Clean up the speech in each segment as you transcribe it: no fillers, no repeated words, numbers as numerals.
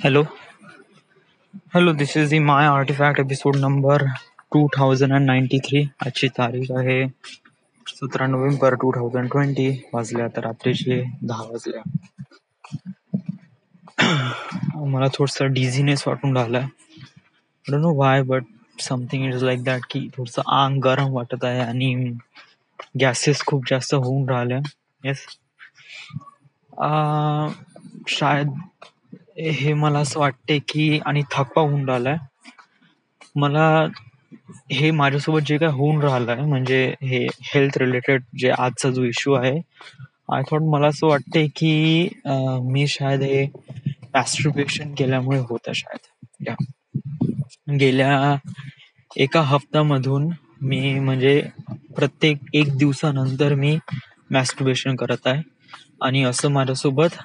Hello, hello. This is the My Artifact episode number 2093. आजची तारीख आहे 17 नोव्हेंबर 2020. वाजल्या आता रात्रीचे 10 वाजल्या. मला थोडंसं डिझीनेस वाटून राहिलाय. I don't know why but something is like that की थोडंसं अंग गरम वाटत आहे आणि गॅसेस खूप जास्त होऊन राहिल्या. येस, शायद हे मला असं वाटते की आणि थकवा होऊन राहिलाय मला. हे माझ्यासोबत जे काय होऊन राहिलंय म्हणजे हे हेल्थ रिलेटेड जे आजचा जो इश्यू आहे, आय थॉट मला असं वाटते की मी शायद हे मॅस्टरबेशन केल्यामुळे होतं शायद. या गेल्या एका हफ्त्यामधून मी म्हणजे प्रत्येक 1 दिवसानंतर मी मॅस्टरबेशन करत आहे आणि असं माझ्यासोबत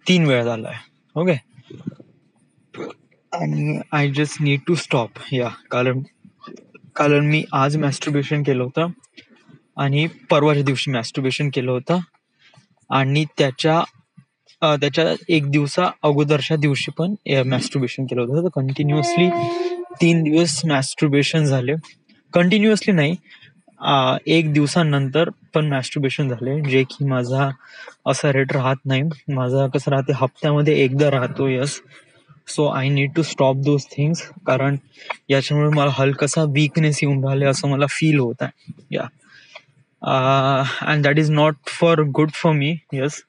3 वेळा झालं आहे. ओके, आणि I just need to stop. या कारण मी आज मॅस्टरबेशन केलं होतं आणि परवाच्या दिवशी मॅस्टरबेशन केलं होतं आणि त्याच्या 1 दिवसा अगोदरच्या दिवशी पण मॅस्टरबेशन केलं होतं. तर कंटिन्युअसली 3 दिवस मॅस्टरबेशन झाले. कंटिन्युअसली नाही, 1 दिवसानंतर पण मॅस्टरबेशन झाले, जे की माझा असा रेट राहत नाही. माझा कसं राहते, हप्त्यामध्ये एकदा राहतो. Yes, so I need to stop those things, कारण याच्यामुळे मला हलकासा वीकनेस येऊन राहिले असं मला फील होत आहे. या and that is not for good for me. Yes,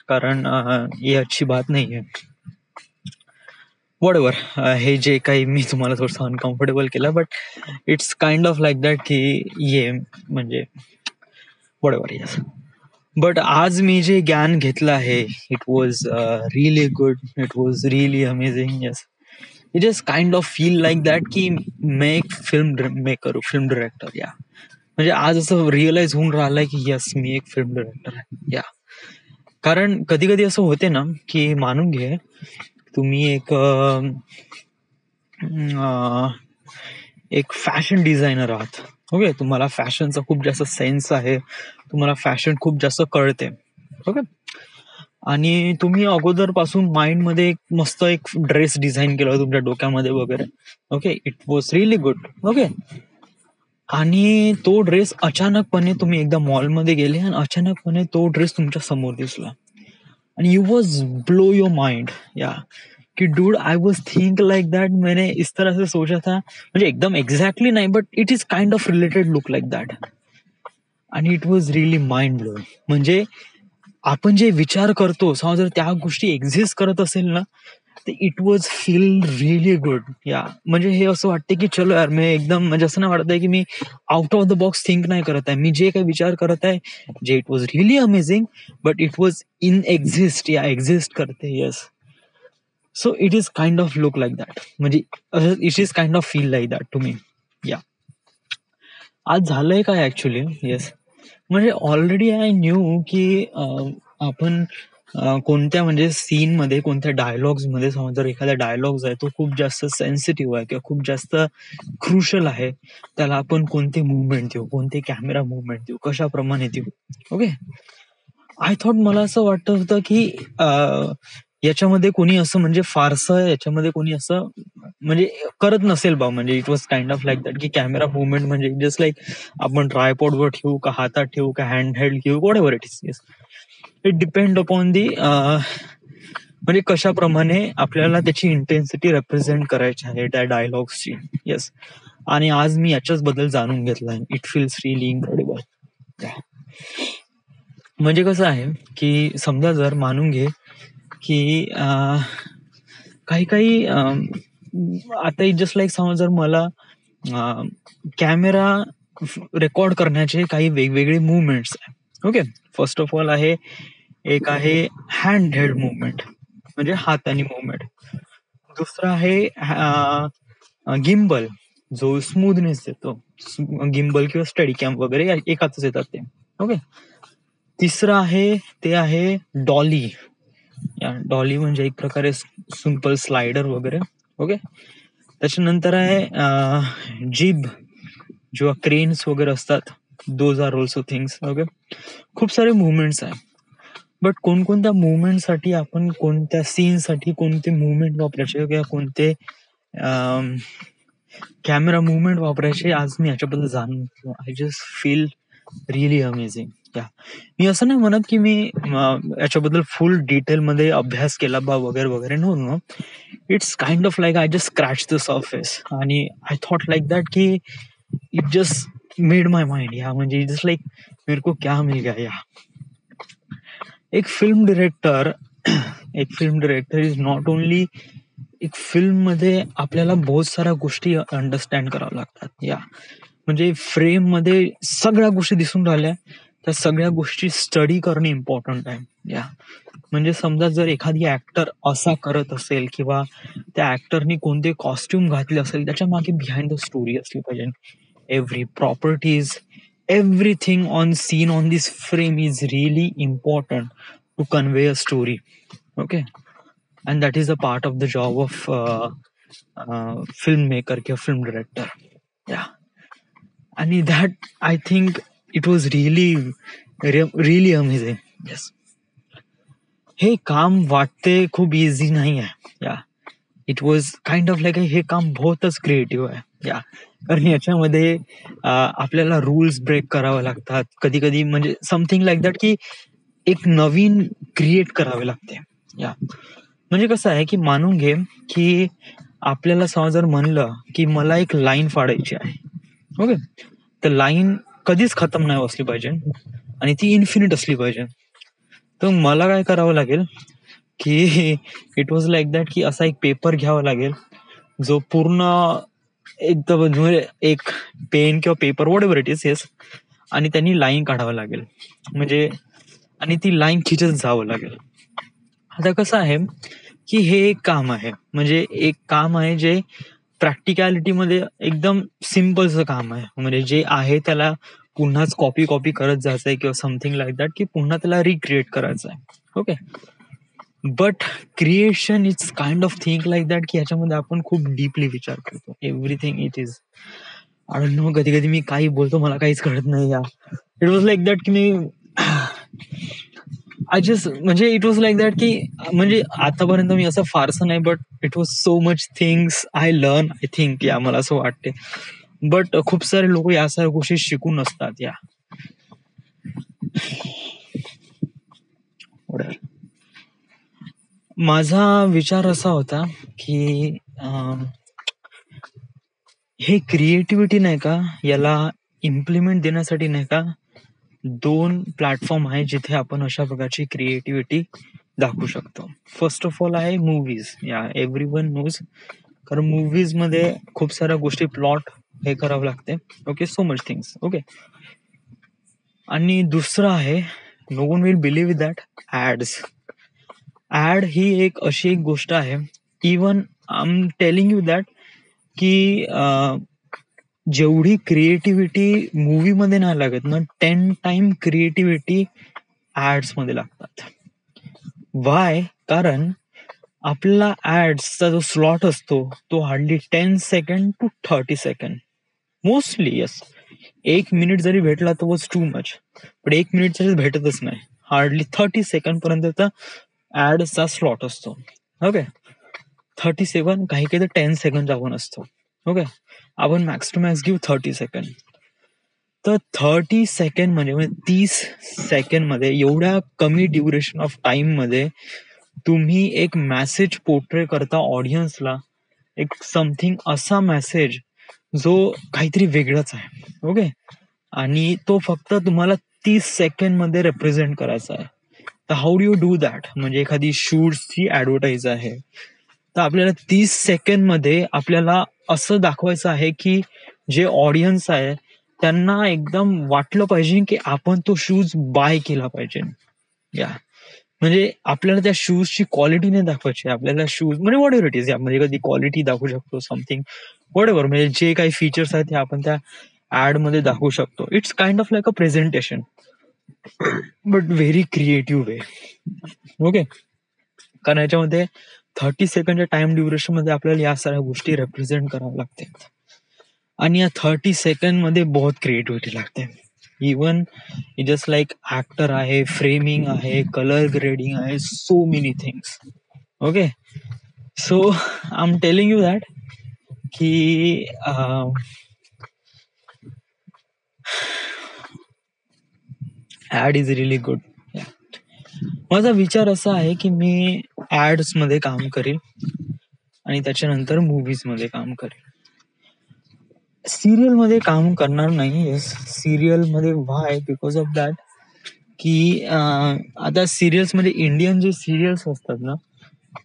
कारण ही अच्छी बात नाही आहे. वॉट एव्हर, हे जे काही मी तुम्हाला थोडंसं अनकम्फर्टेबल केलं, but it's kind of like that की ये म्हणजे वॉट एव्हर. यस, बट आज मी जे ज्ञान घेतलं आहे, it was really good, it was really amazing. Yes, it is kind of feel like that की मी एक फिल्म मेकर, फिल्म डिरेक्टर. या म्हणजे आज असं रिअलाइज होऊन राहिलंय की यस, मी एक फिल्म डिरेक्टर आहे. या कारण कधी कधी असं होते ना की मानून घे तुम्ही एक फॅशन डिझायनर आहात. ओके, तुम्हाला फॅशनचा खूप जास्त सेन्स आहे, तुम्हाला फॅशन खूप जास्त कळते. ओके, आणि तुम्ही अगोदर पासून माइंड मध्ये मस्त एक ड्रेस डिझाईन केला तुमच्या डोक्यामध्ये वगैरे. Okay, it was really good. Okay, आणि तो ड्रेस अचानकपणे तुम्ही एकदा मॉलमध्ये गेले आणि अचानकपणे तो ड्रेस तुमच्या समोर दिसला आणि you was blow your mind. Yeah कि dude, I was think like that, मैंने इस तरह से सोचा था, म्हणजे एकदम एक्झॅक्टली नाही but it is kind of related look like that. आणि it was really mind blowing. म्हणजे आपण जे विचार करतो, समजा जर त्या गोष्टी एक्झिस्ट करत असेल ना, तर it was feel really good. या म्हणजे हे असं वाटते की चलो यार, मी एकदम म्हणजे असं नाही वाटत आहे की me out of the box think नाही करत आहे. मी जे काही विचार करत आहे, जे it was really amazing, but it was in exist. Yeah exist करते. Yes, so it is kind of look like that, म्हणजे it is kind of feel like that to me. Yeah आज झालंय काय ऍक्च्युली. येस, म्हणजे already I knew की आपण कोणत्या म्हणजे सीन मध्ये, कोणत्या डायलॉग्स मध्ये, समजा जर एखादा डायलॉग्स आहे तो खूप जास्त सेन्सिटिव्ह आहे किंवा खूप जास्त क्रुशल आहे, त्याला आपण कोणते मुवमेंट देऊ, कोणते कॅमेरा मुवमेंट देऊ, कशाप्रमाणे देऊ. ओके, आय थॉट, मला असं वाटत होतं की याच्यामध्ये कोणी असं म्हणजे फारसं याच्यामध्ये कोणी असं म्हणजे करत नसेल बा. म्हणजे it was kind of like that की कॅमेरा मुवमेंट म्हणजे जस्ट लाईक आपण ट्रायपॉडवर ठेवू का, हातात ठेवू का, हँड हेल्ड घेऊ, what ever it is. It depend upon the म्हणजे कशाप्रमाणे आपल्याला त्याची इंटेन्सिटी रिप्रेझेंट करायची आहे त्या डायलॉग्सची. येस, आणि आज मी याच्याच बद्दल जाणून घेतलाय. It feels really incredible. म्हणजे कसं आहे की समजा जर मानून घे की काही काही आता जस्ट लाईक समजा जर मला कॅमेरा रेकॉर्ड करण्याचे काही वेगवेगळे मुवमेंट्स आहे. ओके, फर्स्ट ऑफ ऑल आहे, एक आहे हँड हेल्ड मुवमेंट, म्हणजे हाताने मुवमेंट. दुसरा आहे गिम्बल, जो स्मूथनेस देतो. गिम्बल किंवा स्टडी कॅम वगैरे एकाच येतात ते. ओके, तिसरं आहे ते आहे डॉली. डॉली म्हणजे एक प्रकारे सिंपल स्लायडर वगैरे. ओके, त्याच्यानंतर आहे जिब, जेव्हा क्रेन्स वगैरे असतात, those are also things. Okay, खूप सारे मुवमेंट्स आहे. बट कोणकोणत्या मुवमेंटसाठी आपण कोणत्या सीनसाठी कोणते मुवमेंट वापरायचे किंवा कोणते कॅमेरा मुवमेंट वापरायचे आज मी याच्याबद्दल जाणून घेतलं. I just feel really amazing. या मी असं नाही म्हणत की मी याच्याबद्दल फुल डिटेलमध्ये अभ्यास केला बा वगैरे वगैरे. No no, it's kind of like I just scratch the surface आणि आय थॉट लाईक दॅट की it just made my mind. Yeah म्हणजे जस्ट लाईक मेरे को क्या मिल गया. या एक film director is not only एक फिल्म मध्ये आपल्याला बहुत साऱ्या गोष्टी अंडरस्टँड कराव्या लागतात. या म्हणजे फ्रेम मध्ये सगळ्या गोष्टी दिसून राहिल्या, त्या सगळ्या गोष्टी स्टडी करणे इम्पॉर्टंट आहे. या म्हणजे समजा जर एखादी ऍक्टर असा करत असेल किंवा त्या ऍक्टरनी कोणते कॉस्ट्युम घातले असेल, त्याच्या मागे बिहाइंड द स्टोरी असली पाहिजे. Every properties, everything on scene on this frame is really important to convey a story. Okay, and that is a part of the job of filmmaker or film director. Yeah, and that I think it was really amazing. Yes, हे काम वाटते खूप easy नाही आहे. या it was kind of like हे काम बहुतच creative आहे. या कारण याच्यामध्ये आपल्याला रूल्स ब्रेक करावे लागतात कधी कधी, म्हणजे समथिंग लाईक दॅट की एक नवीन क्रिएट करावे लागते. या म्हणजे कसं आहे की मानून घे की आपल्याला समजा जर म्हणलं की मला एक लाईन फाडायची आहे. ओके, तर लाईन कधीच खतम नाही असली पाहिजे आणि ती इन्फिनिट असली पाहिजे. तर मला काय करावं लागेल की इट वॉज लाईक दॅट की असा एक पेपर घ्यावा लागेल जो पूर्ण एकदम म्हणजे एक पेन किंवा paper what ever it is. Yes, आणि त्यांनी लाईन काढावं लागेल म्हणजे, आणि ती लाईन खिचत जावं लागेल. आता कसं आहे की हे एक काम आहे, म्हणजे एक काम आहे जे प्रॅक्टिकॅलिटीमध्ये एकदम सिम्पलचं काम आहे. म्हणजे जे आहे त्याला पुन्हाच कॉपी करत जायचंय किंवा समथिंग लाईक दॅट की पुन्हा त्याला रिक्रिएट करायचं आहे. Okay, but creation is kind of thing like that की ह्याच्यामध्ये आपण खूप डीपली विचार करतो. Everything it is I don't no, कधी कधी मी काही बोलतो मला काहीच कळत नाही. या इट वॉज लाईक दॅट की मी आय जस्ट म्हणजे इट वॉज लाईक दॅट की म्हणजे आतापर्यंत मी असं फारसं नाही, but it was so much things I learn I think. या मला असं वाटते, बट खूप सारे लोक या साऱ्या गोष्टी शिकून असतात. या माझा विचार असा होता की हे क्रिएटिव्हिटी नाही का, याला इम्प्लिमेंट देण्यासाठी नाही का 2 प्लॅटफॉर्म आहे जिथे आपण अशा प्रकारची क्रिएटिव्हिटी दाखवू शकतो. फर्स्ट ऑफ ऑल आहे मूवीज. या एव्हरीवन नोज, कारण मूवीज मध्ये खूप साऱ्या गोष्टी प्लॉट हे करावं लागते. Okay, so much things. Okay, आणि दुसरं आहे no one will believe that ads. Ad ही एक अशी एक गोष्ट आहे, even I am telling you that की जेवढी क्रिएटिव्हिटी मूवी मध्ये नाही लागत ना, 10 टाइम क्रिएटिव्हिटी ऍड्स मध्ये लागतात. वाय? कारण आपला ऍड्सचा जो स्लॉट असतो तो hardly 10 second to 30 second mostly. Yes, 1 minute जरी भेटला तर वॉज टू मच, पण 1 मिनिट जरी भेटतच नाही. हार्डली 30 सेकंड पर्यंतचा ऍडचा स्लॉट असतो. ओके, 37 काही काही तर 10 सेकंड आपण असतो. ओके, आपण मॅक्स टू मॅक्स घेऊ 30 सेकंड. तर 30 सेकंड म्हणजे 30 सेकंड मध्ये एवढ्या कमी ड्युरेशन ऑफ टाइम मध्ये तुम्ही एक मेसेज पोर्ट्रे करता ऑडियन्सला, एक समथिंग असा मेसेज जो काहीतरी वेगळाच आहे. ओके, आणि तो फक्त तुम्हाला 30 सेकंड मध्ये रिप्रेझेंट करायचा आहे. तर how do you do that? म्हणजे एखादी शूजची ऍडव्हर्टाईज आहे, तर आपल्याला 30 सेकंड मध्ये आपल्याला असं दाखवायचं आहे की जे ऑडियन्स आहे त्यांना एकदम वाटलं पाहिजे की आपण तो शूज बाय केला पाहिजे. या म्हणजे आपल्याला त्या शूजची क्वालिटी नाही दाखवायची, आपल्याला शूज म्हणजे व्हॉट एव्हर इट इज. म्हणजे कधी क्वालिटी दाखवू शकतो, समथिंग व्हॉट एव्हर, म्हणजे जे काही फीचर्स आहेत ते आपण त्या ऍड मध्ये दाखवू शकतो. It's kind of like a presentation, but very creative way. Okay, कारण याच्यामध्ये 30 सेकंडच्या टाइम ड्युरेशन मध्ये आपल्याला या साऱ्या गोष्टी रिप्रेझेंट कराव्या लागतात आणि या 30 सेकंड मध्ये बहुत क्रिएटिव्हिटी लागते. इवन जस्ट लाईक ऍक्टर आहे, फ्रेमिंग आहे, कलर ग्रेडिंग आहे, so many things. Okay, so I am telling you that की ऍड इज रिअली गुड. माझा विचार असा आहे की मी ऍड्स मध्ये काम करेल आणि त्याच्यानंतर मूवीज मध्ये काम करेल. सिरियल मध्ये काम करणार नाही. सिरियल मध्ये व्हाय, बिकॉज ऑफ दॅट की आता सिरियल्स मध्ये इंडियन जे सिरियल्स असतात ना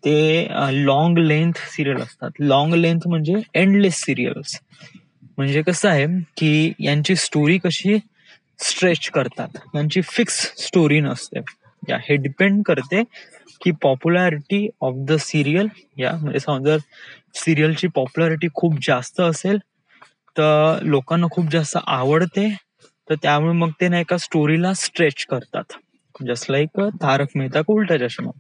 ते लॉंग लेंथ सिरियल असतात. लॉंग लेंथ म्हणजे एंडलेस सिरियल्स. म्हणजे कसं आहे की यांची स्टोरी कशी स्ट्रेच करतात, यांची फिक्स स्टोरी नसते. या हे डिपेंड करते की पॉप्युलॅरिटी ऑफ द सिरियल. या म्हणजे समजा सिरियलची पॉप्युलॅरिटी खूप जास्त असेल तर लोकांना खूप जास्त आवडते, तर त्यामुळे मग ते नाही का स्टोरीला स्ट्रेच करतात. जस्ट लाईक तारक मेहता का उलटा चष्मा.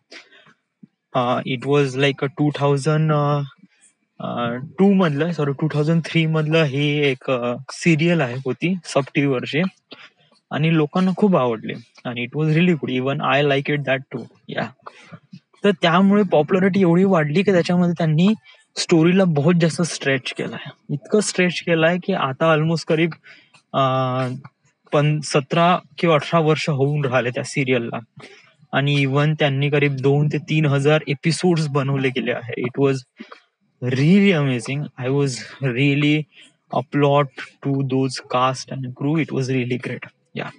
इट वॉज लाईक 2002 मधलं, सॉरी 2003 मधलं ही एक सिरियल आहे होती सब टीव्ही वरची आणि लोकांना खूप आवडली आणि it was really good. Even I like it that too. Yeah तर त्यामुळे पॉप्युलरिटी एवढी वाढली की त्याच्यामध्ये त्यांनी स्टोरीला बहुत जास्त स्ट्रेच केलाय. इतकं स्ट्रेच केलाय की आता ऑलमोस्ट करीब 17 किंवा 18 वर्ष होऊन राहिले त्या सिरियलला आणि इवन त्यांनी करीब 2 ते 3 हजार एपिसोड्स बनवले गेले आहे. It was really amazing. I was really applaud to those cast and crew. It was really great. Yeah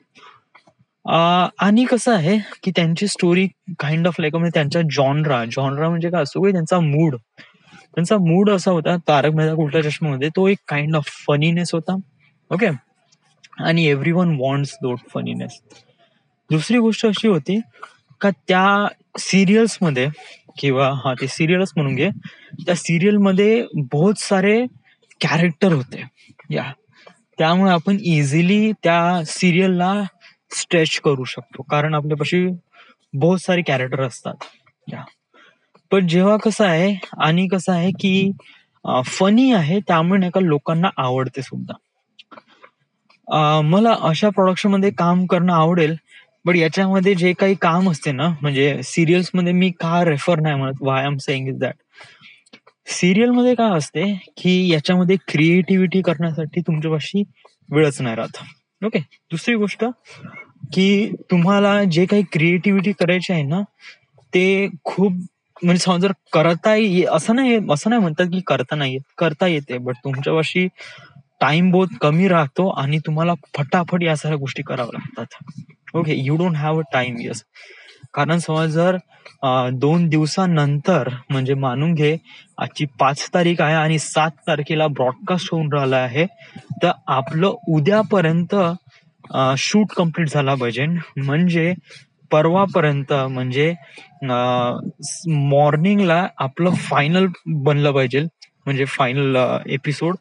आणि कसं आहे की त्यांची स्टोरी काइंड ऑफ लाईक म्हणजे त्यांचा जॉनरा म्हणजे काय असतो की त्यांचा मूड असा होता तारक मेहता का उलटा चष्मा मध्ये. तो एक काइंड ऑफ फनीनेस होता. ओके, आणि एव्हरी वन वॉन्ट्स दोट फनीनेस. दुसरी गोष्ट अशी होती का त्या सिरियल्स मध्ये किंवा ते सिरियल्स म्हणून घे, त्या सिरियल मध्ये बहुत सारे कॅरेक्टर होते. या त्यामुळे आपण इझिली त्या सिरियलला स्ट्रेच करू शकतो कारण आपल्यापाशी बहुत सारे कॅरेक्टर असतात. या पण जेव्हा कसं आहे आणि कसं आहे की फनी आहे त्यामुळे नाही का लोकांना आवडते सुद्धा. मला अशा प्रोडक्शन मध्ये काम करणं आवडेल. बट याच्यामध्ये जे काही काम असते ना, म्हणजे सिरियल्स मध्ये मी का रेफर नाही म्हणत, Y M saying is that serial मध्ये काय असते की याच्यामध्ये क्रिएटिव्हिटी करण्यासाठी तुमच्यापाशी वेळच नाही राहत. ओके, दुसरी गोष्ट की तुम्हाला जे काही क्रिएटिव्हिटी करायची आहे ना ते खूप म्हणजे समजा जर असं नाही म्हणतात की करता येते, बट तुमच्यापाशी टाइम बहुत कमी राहतो आणि तुम्हाला फटाफट या साऱ्या गोष्टी कराव्या लागतात. Okay, you don't have a time. Yes, कारण समज जर 2 दिवसानंतर म्हणजे मानून घे आजची 5 तारीख आहे आणि 7 तारखेला ब्रॉडकास्ट होऊन राहिला आहे, तर आपलं उद्यापर्यंत शूट कम्प्लीट झाला पाहिजे. म्हणजे परवापर्यंत म्हणजे मॉर्निंगला आपलं फायनल बनलं पाहिजे, म्हणजे फायनल एपिसोड,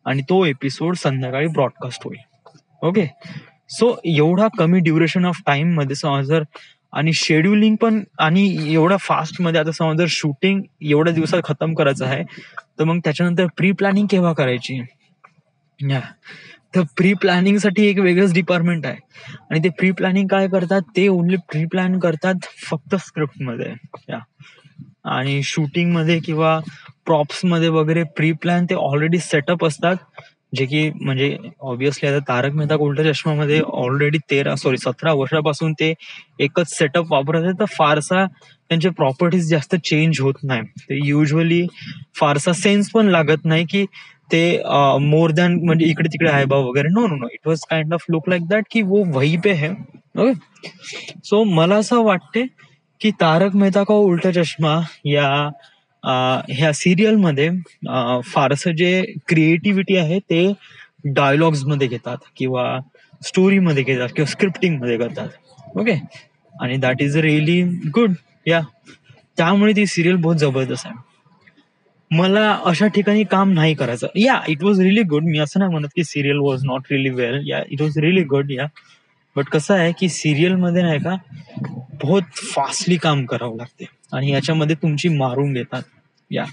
आणि तो एपिसोड संध्याकाळी ब्रॉडकास्ट होईल. ओके, सो एवढा कमी ड्युरेशन ऑफ टाइम मध्ये समज जर आणि शेड्युलिंग पण आणि एवढा फास्ट मध्ये, आता समज जर शूटिंग एवढ्या दिवसात खतम करायचं आहे तर मग त्याच्यानंतर प्री प्लॅनिंग केव्हा करायची. तर प्री प्लॅनिंग साठी एक वेगळंच डिपार्टमेंट आहे आणि ते प्री प्लॅनिंग काय करतात, ते ओनली प्री प्लॅन करतात फक्त स्क्रिप्ट मध्ये. आणि शूटिंग मध्ये किंवा प्रॉप्स मध्ये वगैरे प्री प्लॅन ते ऑलरेडी सेटअप असतात, जे की म्हणजे ऑब्विसली आता तारक मेहता का उलटा चष्मा मध्ये ऑलरेडी 17 वर्षापासून ते एकच सेटअप वापरत आहे, तर फारसा त्यांचे प्रॉपर्टीज जास्त चेंज होत नाही. ते युजली फारसा सेन्स पण लागत नाही की ते मोर दॅन म्हणजे इकडे तिकडे आहे बा वगैरे. No no no, it was kind of look like that की वो वही पे है. ओके, सो मला असं वाटते की तारक मेहता का उलटा चष्मा या ह्या सिरियल मध्ये फारसं जे क्रिएटिव्हिटी आहे ते डायलॉग्स मध्ये घेतात किंवा स्टोरी मध्ये घेतात किंवा स्क्रिप्टिंग मध्ये करतात. ओके, आणि दॅट इज रिअली गुड. या त्यामुळे ती सिरियल बहुत जबरदस्त आहे. मला अशा ठिकाणी काम नाही करायचं. या इट वॉज रिअली गुड. मी असं नाही म्हणत की सिरियल वॉज नॉट रिअली वेल. या इट वॉज रिअली गुड. या बट कसं आहे की सिरियल मध्ये नाही का बहुत फास्टली काम करावं लागते आणि याच्यामध्ये तुमची मारून घेतात. या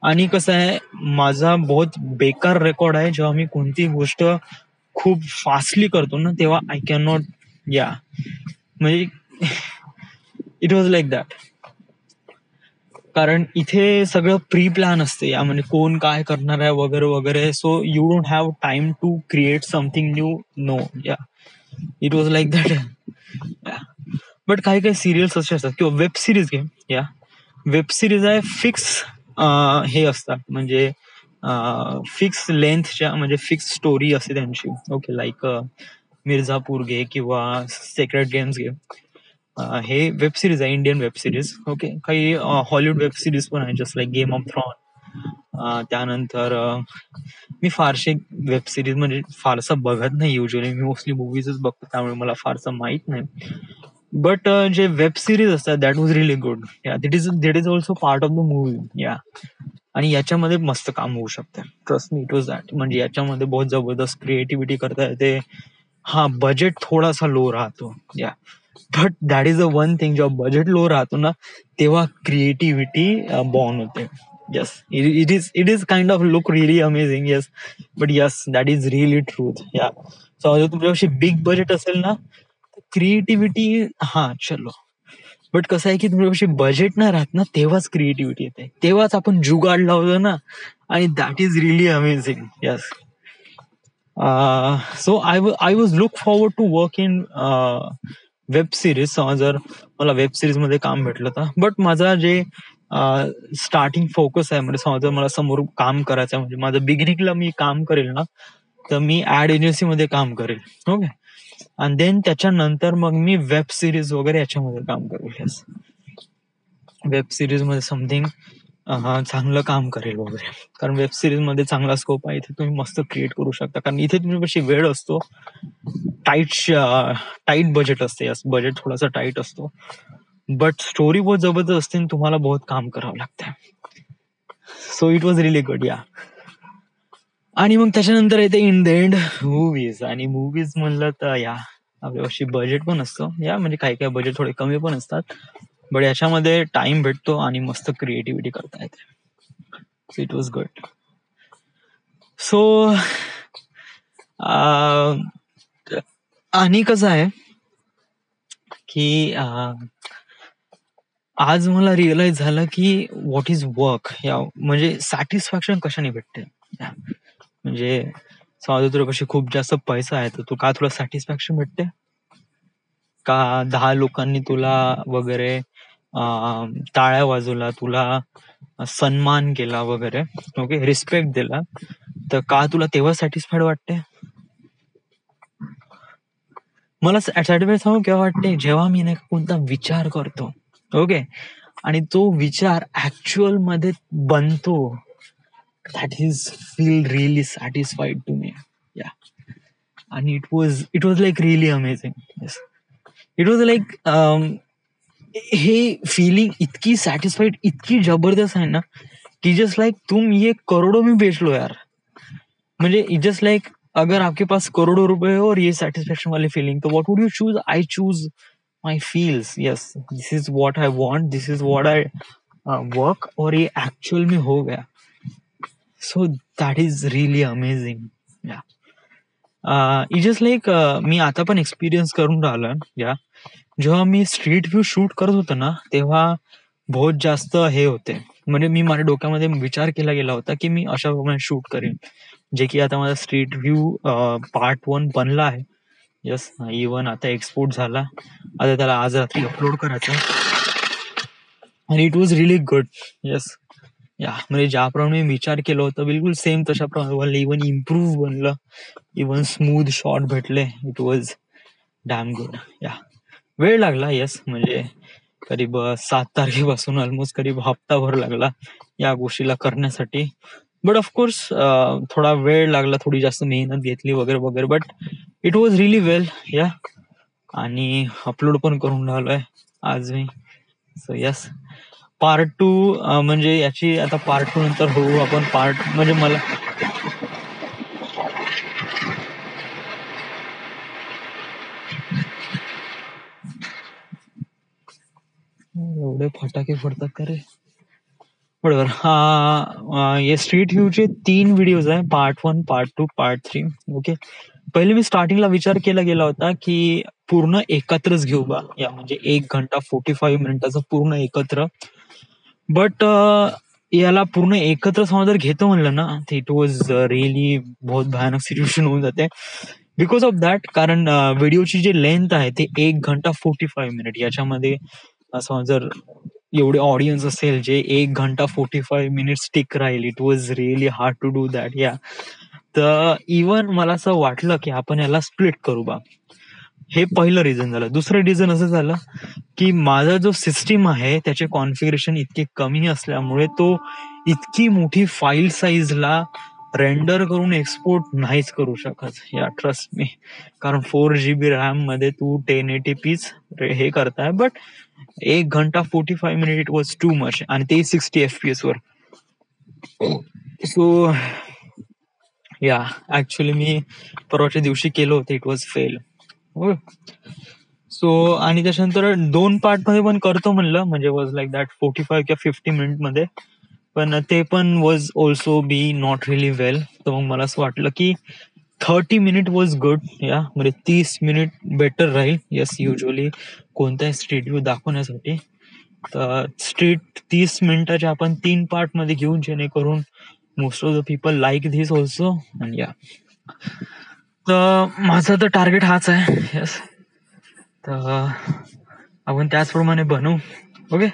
आणि कसं आहे, माझा बहुत बेकार रेकॉर्ड आहे जेव्हा मी कोणती गोष्ट खूप फास्टली करतो ना, तेव्हा आय कॅन नॉट, या म्हणजे इट वॉज लाईक दॅट. कारण इथे सगळं प्री प्लॅन असते, यामध्ये कोण काय करणार आहे वगैरे वगैरे. So you don't have time to create something new. No, yeah it was like that. But काही काही सिरियल्स असे असतात किंवा वेब सिरीज घे, या वेब सिरीज आहे फिक्स हे असतात, म्हणजे फिक्स लेंथच्या, म्हणजे फिक्स स्टोरी असते त्यांची. ओके, लाईक मिर्झापूर घे किंवा सेक्रेट गेम्स घे. हे वेब सिरीज आहे, इंडियन वेब सिरीज. ओके, काही हॉलिवूड वेब सिरीज पण आहे, just like game of thrown. त्यानंतर मी फारसे वेब सिरीज म्हणजे फारसं बघत नाही युजली, मी मोस्टली मूवीजच बघतो, त्यामुळे मला फारसं माहित नाही. बट जे वेब सिरीज असतात दॅट वॉज रिअली गुड. या that is also part of the movie. या आणि याच्यामध्ये मस्त काम होऊ शकते, trust me, it was that. म्हणजे याच्यामध्ये बहुत जबरदस्त क्रिएटिव्हिटी करता येते. हा, बजेट थोडासा लो राहतो, या but that is a one thing, जेव्हा बजेट लो राहतो ना, तेव्हा क्रिएटिव्हिटी बॉर्न होते. Yes, it is kind of look really amazing. Yes, but yes, that is really truth. या सो जर तुमच्यापाशी बिग बजेट असेल ना, क्रिएटिव्हिटी, हा चलो, बट कसं आहे की तुमच्यापाशी बजेट नाही राहत ना, तेव्हाच क्रिएटिव्हिटी येते, तेव्हाच आपण जुगाड लावतो ना, आणि that is really amazing. Yes. So I was look forward to work in web series, जर मला वेब सिरीज मध्ये काम भेटलं तर. बट माझा जे स्टार्टिंग फोकस आहे, म्हणजे समजा मला समोर काम करायचं आहे, म्हणजे माझं बिगिनिंगला मी काम करेल ना, तर मी ऍड एजन्सी मध्ये काम करेल. ओके, आणि देन त्याच्यानंतर मग मी वेब सिरीज वगैरे याच्यामध्ये काम करेल. येस, वेब सिरीज मध्ये समथिंग चांगलं काम करेल वगैरे, कारण वेब सिरीज मध्ये चांगला स्कोप आहे, इथे तुम्ही मस्त क्रिएट करू शकता, कारण इथे तुमच्यापाशी वेळ असतो, टाईट बजेट असते. यस, बजेट थोडासा टाईट असतो, बट स्टोरी बहुत जबरदस्त असते, तुम्हाला बहुत काम करावं लागतं. So it was really good. या आणि मग त्याच्यानंतर येते इन द एंड मूवीज. आणि मूवीज म्हणलं तर या आपल्यापाशी बजेट पण असतं, या म्हणजे काही काही बजेट थोडे कमी पण असतात, बट याच्यामध्ये टाइम भेटतो आणि मस्त क्रिएटिव्हिटी करता येते. So it was good. So आणि कसं आहे की आज मला रिअलाइज झालं की व्हॉट इज वर्क, या म्हणजे सॅटिस्फॅक्शन कशाने भेटते. म्हणजे समजा तुझ्यापाशी खूप जास्त पैसा आहे, तर तू का तुला सॅटिस्फॅक्शन भेटते, का 10 लोकांनी तुला वगैरे टाळ्या वाजवला, तुला सन्मान केला वगैरे, ओके, रिस्पेक्ट दिला, तर का तुला तेव्हा सॅटिस्फाईड वाटते. मला सॅटिस्फाईड सांगू केव्हा वाटते, जेव्हा मी नाही कोणता विचार करतो, ओके, आणि तो विचार ऍक्च्युअल मध्ये बनतो, that is feel really satisfied to me. Yeah आणि it was like really amazing. Yes, it was like हे फीलिंग इतकी सॅटिस्फाईड, इतकी जबरदस्त आहे ना, की जस्ट लाईक तुम ये करोडों में बेच लो यार. म्हणजे इट जस्ट लाईक अगर आपके पास करोड़ों रुपए हो और ये सेटिस्फेक्शन वाली फीलिंग, तो what would you choose. I choose my feels. Yes, this is what I want, this is what I work, और ये एक्चुअल में हो गया. So that is really amazing. Yeah it just like me आता पण experience करून राहिलो. या जेव्हा मी स्ट्रीट व्ह्यू शूट करत होतो ना, तेव्हा बहुत जास्त हे होते, म्हणजे मी माझ्या डोक्यामध्ये विचार केला गेला होता की मी अशा प्रमाणे शूट करेन, जे की आता माझा स्ट्रीट व्ह्यू पार्ट 1 बनला आहे. यस, इव्हन आता एक्सपोर्ट झाला, आता त्याला आज रात्री अपलोड करायचं, आणि it was really good. Yes, या म्हणजे ज्याप्रमाणे मी विचार केलं होतं बिलकुल सेम तशाप्रमाणे इव्हन इम्प्रूव्ह बनलं, इव्हन स्मूथ शॉट भेटले. It was damn good. या वेळ लागला, येस, म्हणजे करीब 7 तारखेपासून ऑलमोस्ट करीब हप्ताभर लागला या गोष्टीला करण्यासाठी. बट ऑफकोर्स थोडा वेळ लागला, थोडी जास्त मेहनत घेतली वगैरे वगैरे, बट इट वॉज रिअली वेल. या आणि अपलोड पण करून राहिलोय आज मी. सो यस, पार्ट 2 म्हणजे याची आता पार्ट 2 नंतर होऊ आपण. पार्ट म्हणजे मला एवढे फटाके फोडतात का रे. बरोबर. हे स्ट्रीट व्ह्यूचे 3 व्हिडिओज आहे, पार्ट 1, पार्ट 2, पार्ट 3. ओके, पहिले मी स्टार्टिंगला विचार केला गेला होता की पूर्ण एकत्रच घेऊ बा, या म्हणजे 1 घंटा 45 मिनिटाचं पूर्ण एकत्र. बट याला पूर्ण एकत्र समजा जर घेतो म्हणलं ना, तर इट वॉज रिअली बहुत भयानक सिच्युएशन होऊन जाते. बिकॉज ऑफ दॅट, कारण व्हिडिओची जी लेंथ आहे ते 1 घंटा 45 मिनिट. याच्यामध्ये असं जर एवढे ऑडियन्स असेल जे 1 घंटा 45 मिनिट स्टिक राहील, it was really hard to do that. Yeah तर इवन मला असं वाटलं की आपण याला स्प्लिट करू बा. हे पहिलं रिझन झालं. दुसरं रिझन असं झालं की माझा जो सिस्टीम आहे त्याचे कॉन्फिगरेशन इतके कमी असल्यामुळे तो इतकी मोठी फाईल साईजला रेंडर करून एक्सपोर्ट नाहीच करू शकत. या ट्रस्ट मी, कारण 4 GB रॅम मध्ये तू 1080pच हे करताय. बट 1 घंटा 45 minute it was too much, आणि ते 60 FPS वर. सो या ऍक्च्युली मी परवाच्या दिवशी केलं होतं, इट वॉज फेल. सो आणि त्याच्यानंतर 2 पार्ट मध्ये पण करतो म्हणलं, म्हणजे वॉज लाईक दॅट 45 किंवा 50 मिनिट मध्ये, पण ते पण was also be not really well. तर मग मला असं वाटलं की 30 मिनिट वॉज गुड. या म्हणजे 30 मिनिट बेटर राहील. येस, युजली कोणताही स्ट्रीट व्ह्यू दाखवण्यासाठी तर स्ट्रीट 30 मिनिटाचे आपण 3 पार्ट मध्ये घेऊन, जेणेकरून most of the people like this also. आणि या तर माझा तर टार्गेट हाच आहे. येस, तर आपण त्याचप्रमाणे बनवू. ओके.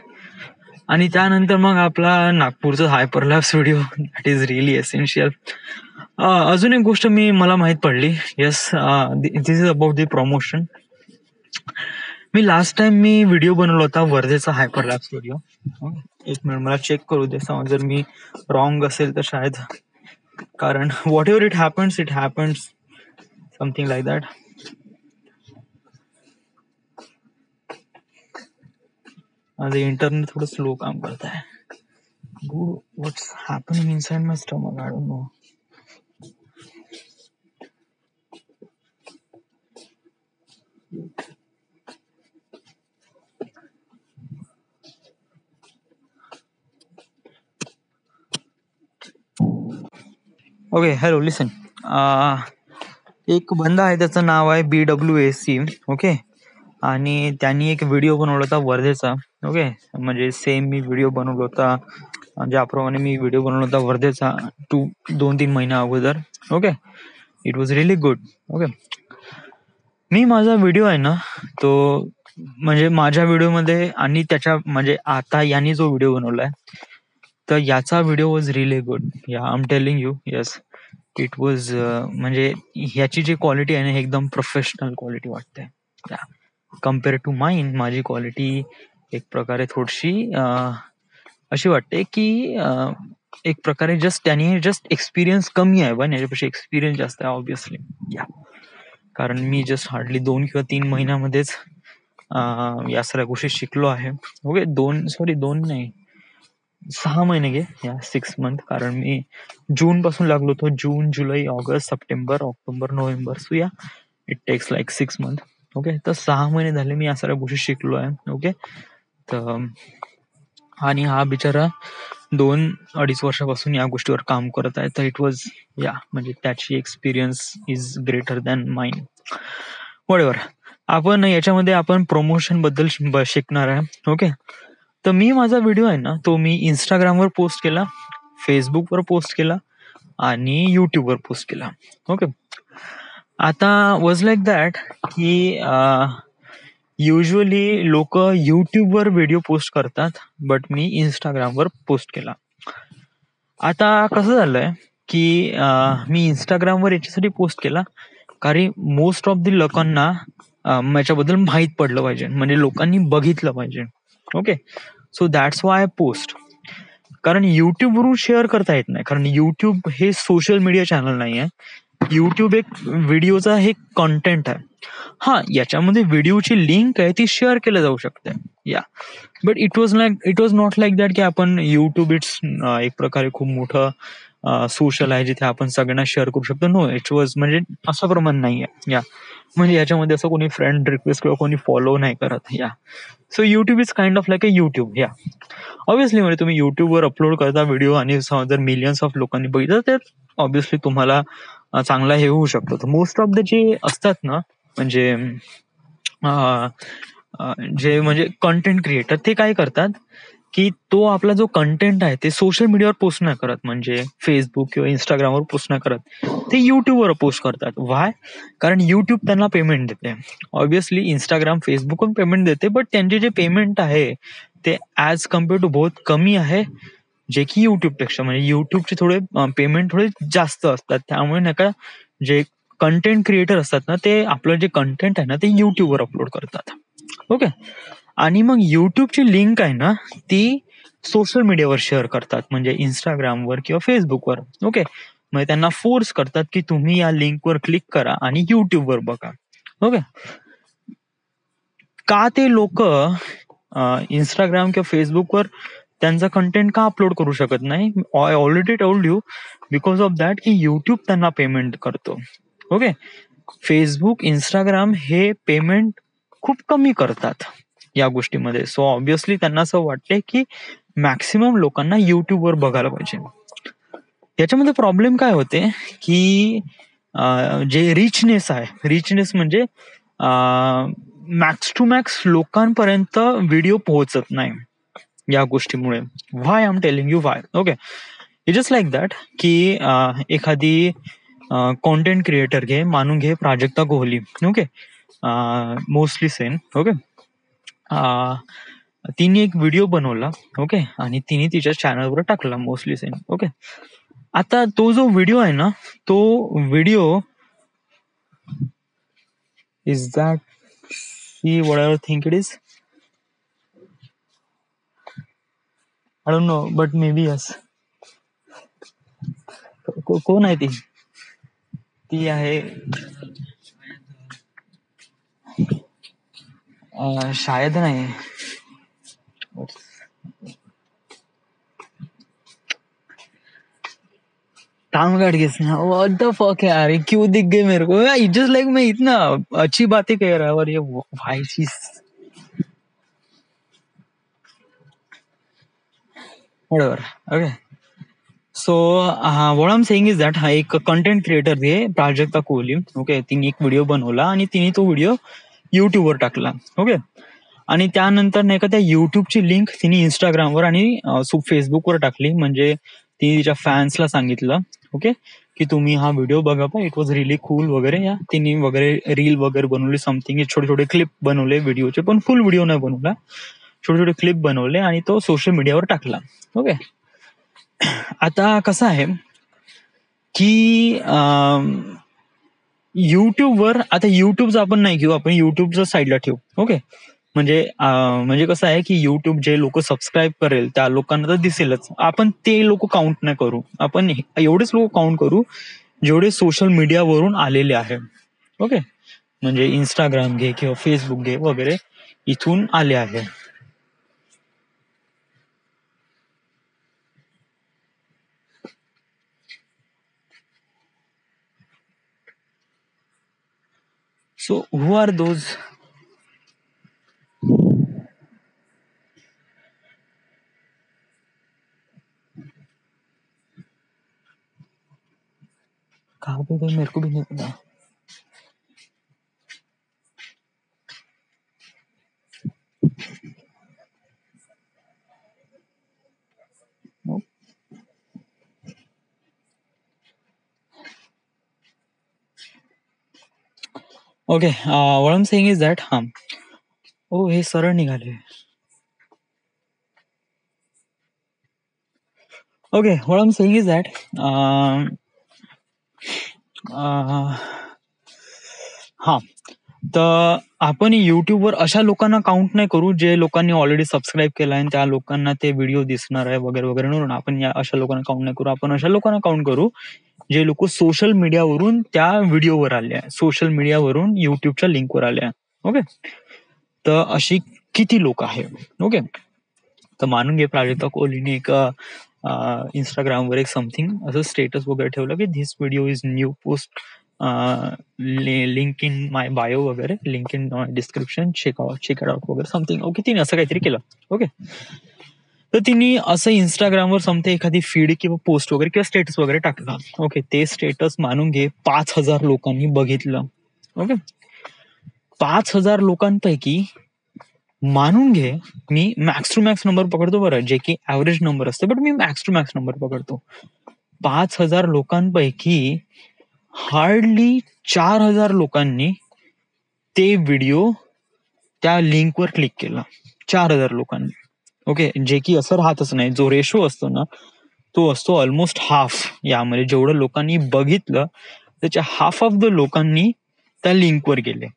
आणि त्यानंतर मग आपला नागपूरचा hyperlapse video, that is really essential. अजून एक गोष्ट मला माहित पडली. Yes, this is about the promotion. मी लास्ट टाइम व्हिडिओ बनवला होता वर्धेचा हायपरलॅप्स व्हिडिओ. एक मिनिट मला चेक करू दे, जर मी रॉंग असेल तर शायद, कारण whatever it happens something like that. माझं इंटरनेट थोडं स्लो काम करत आहे. What's happening inside my stomach, I don't know. Okay, hello, listen. एक बंदा आहे, त्याचं नाव आहे BWAC. ओके. आणि त्यांनी एक व्हिडिओ बनवला होता वर्धेचा. ओके, म्हणजे सेम मी व्हिडिओ बनवला होता, ज्याप्रमाणे मी व्हिडिओ बनवला होता वर्धेचा 2-3 महिन्या अगोदर. Okay, it was really good. Okay, मी माझा व्हिडिओ आहे ना, तो म्हणजे माझ्या व्हिडिओमध्ये आणि त्याच्या म्हणजे आता यांनी जो व्हिडिओ बनवलाय, तर याचा video was really good. Yeah I am telling you. Yes, it was म्हणजे ह्याची जी क्वालिटी आहे ना, एकदम प्रोफेशनल क्वालिटी वाटते. कम्पेअर टू माइन, माझी क्वालिटी एक प्रकारे थोडीशी अशी वाटते की एक प्रकारे त्याने एक्सपिरियन्स कमी आहे, पण याच्यापेक्षा एक्सपिरियन्स जास्त आहे ऑब्विसली. या कारण मी जस्ट हार्डली 2 किंवा 3 महिन्यामध्येच या सगळ्या गोष्टी शिकलो आहे. ओके, 2 नाही, 6 महिने घे, या 6 मंथ. कारण मी जून पासून लागलो होतो. जून, जुलै, ऑगस्ट, सप्टेंबर, ऑक्टोबर, नोव्हेंबर. So yeah it takes like 6 month. Okay, तर 6 महिने झाले मी या सगळ्या गोष्टी शिकलो आहे. ओके, तर आणि हा बिचारा 2-2.5 वर्षापासून या गोष्टीवर काम करत आहे. तर इट वॉज म्हणजे त्याची experience is greater than mine. Whatever. आपण याच्यामध्ये आपण प्रमोशन बद्दल शिकणार आहे. ओके, तर मी माझा व्हिडिओ आहे ना, तो मी इंस्टाग्रामवर पोस्ट केला, फेसबुकवर पोस्ट केला आणि युट्यूबवर पोस्ट केला. ओके, आता वॉज लाईक दॅट की युजली लोक युट्यूबवर व्हिडिओ पोस्ट करतात, बट मी इंस्टाग्रामवर पोस्ट केला. आता कसं झालंय की मी इंस्टाग्रामवर याच्यासाठी पोस्ट केला कारण मोस्ट ऑफ द लोकांना याच्याबद्दल माहीत पडलं पाहिजे, म्हणजे लोकांनी बघितलं पाहिजे. Okay, so that's why I post. कारण युट्यूबवरून शेअर करता येत नाही, कारण युट्यूब हे सोशल मीडिया चॅनल नाही आहे. युट्यूब एक व्हिडिओचा हे कंटेंट आहे. हा, याच्यामध्ये व्हिडिओची लिंक आहे, ती शेअर केलं जाऊ शकते. या but it was not like that की आपण युट्यूब इट्स एक प्रकारे खूप मोठं सोशल आहे जिथे आपण सगळ्यांना शेअर करू शकतो. नो, इट वॉज म्हणजे असं प्रमाण नाहीये. या म्हणजे याच्यामध्ये असं कोणी फ्रेंड रिक्वेस्ट किंवा कोणी फॉलो नाही करत. या so YouTube is kind of like a YouTube. या ऑब्व्हियसली म्हणजे तुम्ही युट्यूबवर अपलोड करता व्हिडिओ आणि जर मिलियन्स ऑफ लोकांनी बघितलं तर ऑब्व्हियसली तुम्हाला चांगला हे होऊ शकतो. तर मोस्ट ऑफ द जे असतात ना, म्हणजे जे म्हणजे कंटेंट क्रिएटर, ते काय करतात की तो आपला जो कंटेंट आहे ते सोशल मीडियावर पोस्ट नाही करत, म्हणजे फेसबुक किंवा इंस्टाग्रामवर पोस्ट नाही करत, ते युट्यूबवर पोस्ट करतात. व्हाय? कारण युट्यूब त्यांना पेमेंट देते. ऑब्विसली इंस्टाग्राम, फेसबुक पण पेमेंट देते, बट त्यांचे जे पेमेंट आहे ते ऍज कम्पेअर टू बहुत कमी आहे, जे की युट्यूबपेक्षा, म्हणजे युट्यूबचे थोडे पेमेंट थोडे जास्त असतात. त्यामुळे नाही का, जे कंटेंट क्रिएटर असतात ना, ते आपलं जे कंटेंट आहे ना ते युट्यूबवर अपलोड करतात. ओके. आणि मग युट्यूबची लिंक आहे ना, ती सोशल मीडियावर शेअर करतात, म्हणजे इंस्टाग्रामवर किंवा फेसबुकवर. ओके. मग त्यांना फोर्स करतात की तुम्ही या लिंकवर क्लिक करा आणि युट्यूबवर बघा. ओके. का ते लोक इंस्टाग्राम किंवा फेसबुकवर त्यांचा कंटेंट का अपलोड करू शकत नाही? I already told you, because of that की युट्यूब त्यांना पेमेंट करतो. ओके. फेसबुक, इंस्टाग्राम हे पेमेंट खूप कमी करतात या गोष्टीमध्ये. सो ऑब्विसली त्यांना असं वाटते की मॅक्सिमम लोकांना युट्यूबवर बघायला पाहिजे. याच्यामध्ये प्रॉब्लेम काय होते की जे रिचनेस आहे, रिचनेस म्हणजे मॅक्स टू मॅक्स लोकांपर्यंत व्हिडिओ पोहोचत नाही या गोष्टीमुळे. Why? I am telling you why. Okay. It just like that की एखादी कॉन्टेंट क्रिएटर घे, मानून घे प्राजक्ता कोहली. ओके. मोस्टली सेन. ओके. तिने एक व्हिडिओ बनवला. ओके. आणि तिने तिच्या चॅनलवर टाकला, मोस्टली सेन. ओके. आता तो जो व्हिडिओ आहे ना, तो video is that see what ever think it is, I don't no, but may be yes. कोण आहे ती? ती आहे शायद नाही, टाइम काट गया ना. व्हाट द फक यार, ये क्यों दिख गई मेरे को? जस्ट लाइक मैं इतना अच्छी बातें कह रहा हूँ और ये भाई चीज. whatever. Okay. So what I am saying is that, हा एक कंटेंट क्रिएटर आहे प्राजक्ता कोहली. ओके. तिने एक व्हिडिओ बनवला आणि तिने तो व्हिडिओ युट्यूबवर टाकला. ओके. आणि त्यानंतर नाही का, त्या युट्यूबची लिंक तिने इंस्टाग्रामवर आणि फेसबुकवर टाकली, म्हणजे तिने तिच्या फॅन्सला सांगितलं, ओके, की तुम्ही हा व्हिडिओ बघा, पण इट वॉज रिली कूल वगैरे. या तिने वगैरे रील वगैरे बनवली, समथिंग, छोटे छोटे क्लिप बनवले व्हिडिओचे, पण फुल व्हिडिओ नाही बनवला, छोटे छोटे क्लिप बनवले आणि तो सोशल मीडियावर टाकला. ओके. आता कसं आहे की युट्यूबवर, आता युट्यूबचं आपण नाही घेऊ, आपण युट्यूबचं साईडला ठेवू. ओके. म्हणजे कसं आहे की युट्यूब जे लोक सबस्क्राईब करेल त्या लोकांना तर दिसेलच, आपण ते लोक काउंट नाही करू, आपण एवढेच लोक काउंट करू जेवढे सोशल मीडियावरून आलेले आहे. ओके. म्हणजे इंस्टाग्राम घे किंवा फेसबुक घे वगैरे, इथून आले आहे. So who are those? कहाँ पे गए मेरे को भी नहीं पता. Okay. What I am saying is that, हा, ओ हे सरळ निघाले. Okay. What I am saying is that, हा, तर आपण युट्यूबवर अशा लोकांना काउंट नाही करू जे लोकांनी ऑलरेडी सबस्क्राईब केलं आहे, त्या लोकांना ते व्हिडिओ दिसणार आहे वगैरे वगैरे, म्हणून आपण या अशा लोकांना काउंट नाही करू. आपण अशा लोकांना काउंट करू जे लोक सोशल मीडियावरून त्या व्हिडिओवर आले आहे, सोशल मीडियावरून युट्यूबच्या लिंकवर आले आहे. ओके. तर अशी किती लोक आहे? ओके. तर मानून घे प्राजक्ता कोहलीने एक इंस्टाग्रामवर एक समथिंग असं स्टेटस वगैरे ठेवलं की this video is new post, link in my bio वगैरे, link in description, check it out वगैरे समथिंग. ओके. तिने असं काहीतरी केलं. ओके. तर तिने असं इंस्टाग्रामवर समजा एखादी फीड किंवा पोस्ट वगैरे किंवा स्टेटस वगैरे टाकला. ओके, ते स्टेटस मानून घे 5,000 लोकांनी बघितलं. ओके, 5,000 लोकांपैकी मानून घे मी मॅक्स टू मॅक्स नंबर पकडतो बरं, जे की ऍव्हरेज नंबर असते, बट मी मॅक्स टू मॅक्स नंबर पकडतो. 5,000 लोकांपैकी हार्डली 4,000 लोकांनी ते व्हिडिओ त्या लिंकवर क्लिक केला. 4,000 लोकांनी. ओके, जे की असं राहतच नाही. जो रेशो असतो ना तो असतो ऑलमोस्ट हाफ. यामध्ये जेवढं लोकांनी बघितलं त्याच्या हाफ ऑफ द लोकांनी त्या लिंकवर गेले.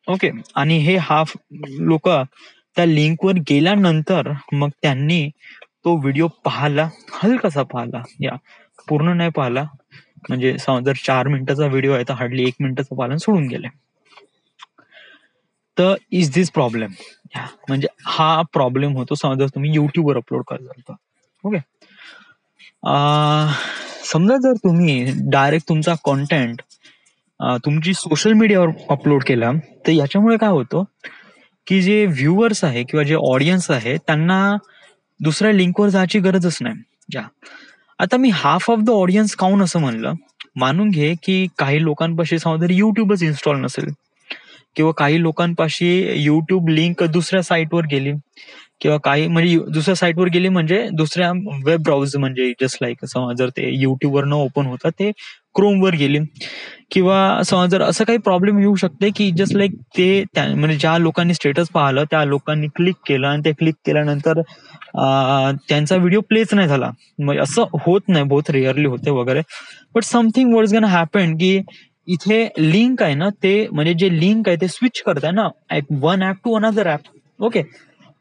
ओके, आणि हे हाफ लोक त्या लिंकवर गेल्यानंतर मग त्यांनी तो व्हिडिओ पाहिला, हलकासा पाहिला, या पूर्ण नाही पाहिला. म्हणजे जर 4 मिनिटाचा व्हिडिओ आहे तर हार्डली 1 मिनिटाचा पाहिला सोडून गेले. तर इज दिस प्रॉब्लेम. म्हणजे हा प्रॉब्लेम होतो समजा तुम्ही युट्यूबवर अपलोड करता. ओके, समजा जर तुम्ही डायरेक्ट तुमचा कॉन्टेंट तुमची सोशल मीडियावर अपलोड केला तर याच्यामुळे काय होतं की जे व्ह्युअर्स आहे किंवा जे ऑडियन्स आहे त्यांना दुसऱ्या लिंकवर जायची गरजच नाही. आता मी हाफ ऑफ द ऑडियन्स काऊन असं म्हणलं, मानून घे की काही लोकांपाशी समजा युट्यूबच इन्स्टॉल नसेल किंवा काही लोकांपाशी युट्यूब लिंक दुसऱ्या साईटवर गेली किंवा काही म्हणजे दुसऱ्या साईटवर गेली म्हणजे दुसऱ्या वेब ब्राउझर म्हणजे जस्ट लाईक जर ते युट्यूबवर न ओपन होता ते क्रोमवर गेली किंवा जर असं काही प्रॉब्लेम येऊ शकते की जस्ट लाईक ते म्हणजे ज्या लोकांनी स्टेटस पाहिलं त्या लोकांनी क्लिक केलं आणि ते क्लिक केल्यानंतर त्यांचा व्हिडिओ प्लेच नाही झाला. म्हणजे असं होत नाही, बहुत रेअरली होते वगैरे. But something what is gun happen की इथे लिंक आहे ना ते म्हणजे जे लिंक आहे ते स्विच करताय ना one app to another app. Okay,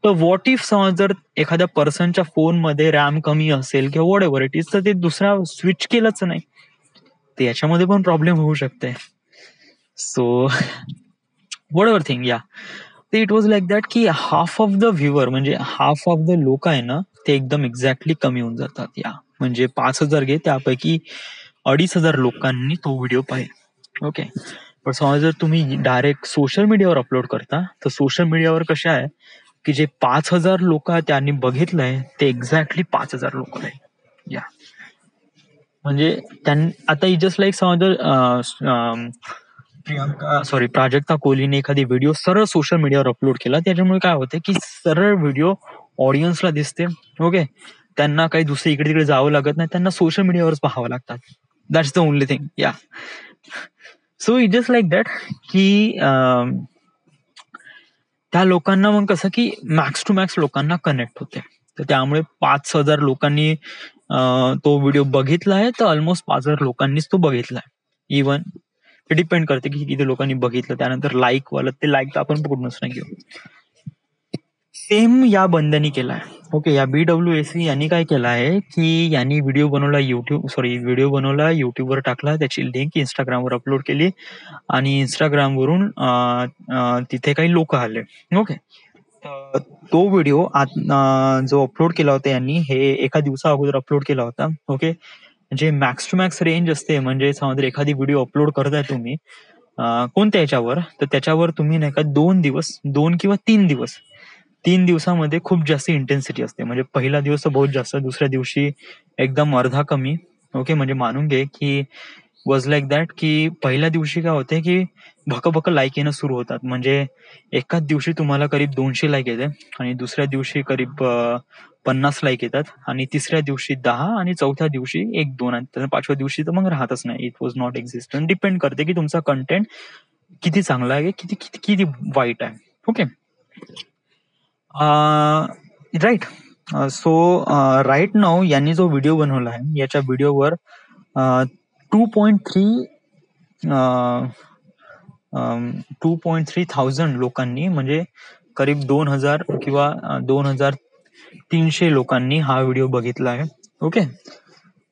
तर व्हॉट इफ समज जर एखाद्या पर्सनच्या फोनमध्ये रॅम कमी असेल किंवा वॉट एव्हर इट इज तर ते दुसरा स्विच केलंच नाही, तर याच्यामध्ये पण प्रॉब्लेम होऊ शकते. सो वॉट एव्हर थिंग, या तर इट वॉज लाईक दॅट की हाफ ऑफ द व्ह्युअर म्हणजे हाफ ऑफ द लोक आहे ना ते एकदम एक्झॅक्टली कमी होऊन जातात. या म्हणजे 5,000 घे त्यापैकी 2,500 लोकांनी तो व्हिडिओ पाहिला. ओके, पण समजा जर तुम्ही डायरेक्ट सोशल मीडियावर अपलोड करता तर सोशल मीडियावर कशा आहे की जे 5,000 लोक त्यांनी बघितलंय ते एक्झॅक्टली 5,000 लोक आहे. या म्हणजे आता जस्ट लाईक समजा प्राजक्ता कोहलीने एखादी व्हिडिओ सरळ सोशल मीडियावर अपलोड केला, त्याच्यामुळे काय होते की सरळ व्हिडिओ ऑडियन्सला दिसते. ओके, त्यांना काही दुसरे इकडे तिकडे जावं लागत नाही, त्यांना सोशल मीडियावरच पाहावं लागतात. That's the only thing. Yeah so it just like that की त्या लोकांना मग कसं की मॅक्स टू मॅक्स लोकांना कनेक्ट होते. तर त्यामुळे 5,000 लोकांनी तो व्हिडिओ बघितला आहे तर ऑलमोस्ट 5,000 लोकांनीच तो बघितला आहे. इव्हन ते डिपेंड करते की किती लोकांनी बघितलं. त्यानंतर लाईक वाला ते लाईक तर आपण पूर्णच नाही घेऊ. सेम या बंदनी केलाय. ओके, या BWSC यांनी काय केलं आहे की यांनी व्हिडिओ बनवला युट्यूबवर टाकला, त्याची लिंक इंस्टाग्रामवर अपलोड केली आणि इंस्टाग्रामवरून तिथे काही लोक आले. ओके, तो व्हिडिओ जो अपलोड केला होता यांनी हे एका दिवसा अगोदर अपलोड केला होता. ओके, जे मॅक्स टू मॅक्स रेंज असते म्हणजे समजा एखादी व्हिडिओ अपलोड करताय तुम्ही कोणत्या याच्यावर तर त्याच्यावर तुम्ही नाही का 2 किंवा 3 दिवसामध्ये खूप जास्त इंटेन्सिटी असते. म्हणजे पहिला दिवस बहुत जास्त, दुसऱ्या दिवशी एकदम अर्धा कमी. ओके, म्हणजे मानून घे की वॉज लाईक दॅट की पहिल्या दिवशी काय होते की भक लाईक येणं सुरू होतात. म्हणजे एकाच दिवशी तुम्हाला करीब 200 लाईक येते आणि दुसऱ्या दिवशी करीब 50 लाईक येतात आणि तिसऱ्या दिवशी 10 आणि चौथ्या दिवशी 1-2 आणि 5व्या दिवशी तर मग राहतच नाही. It was not existent. Depend करते की तुमचा कंटेंट किती चांगला आहे किती किती किती वाईट आहे. Okay, right. So right now यांनी जो व्हिडिओ बनवला आहे याच्या व्हिडिओवर 2.3 लोकांनी म्हणजे करीब 2,000 किंवा 2,300 लोकांनी हा व्हिडिओ बघितला आहे. ओके,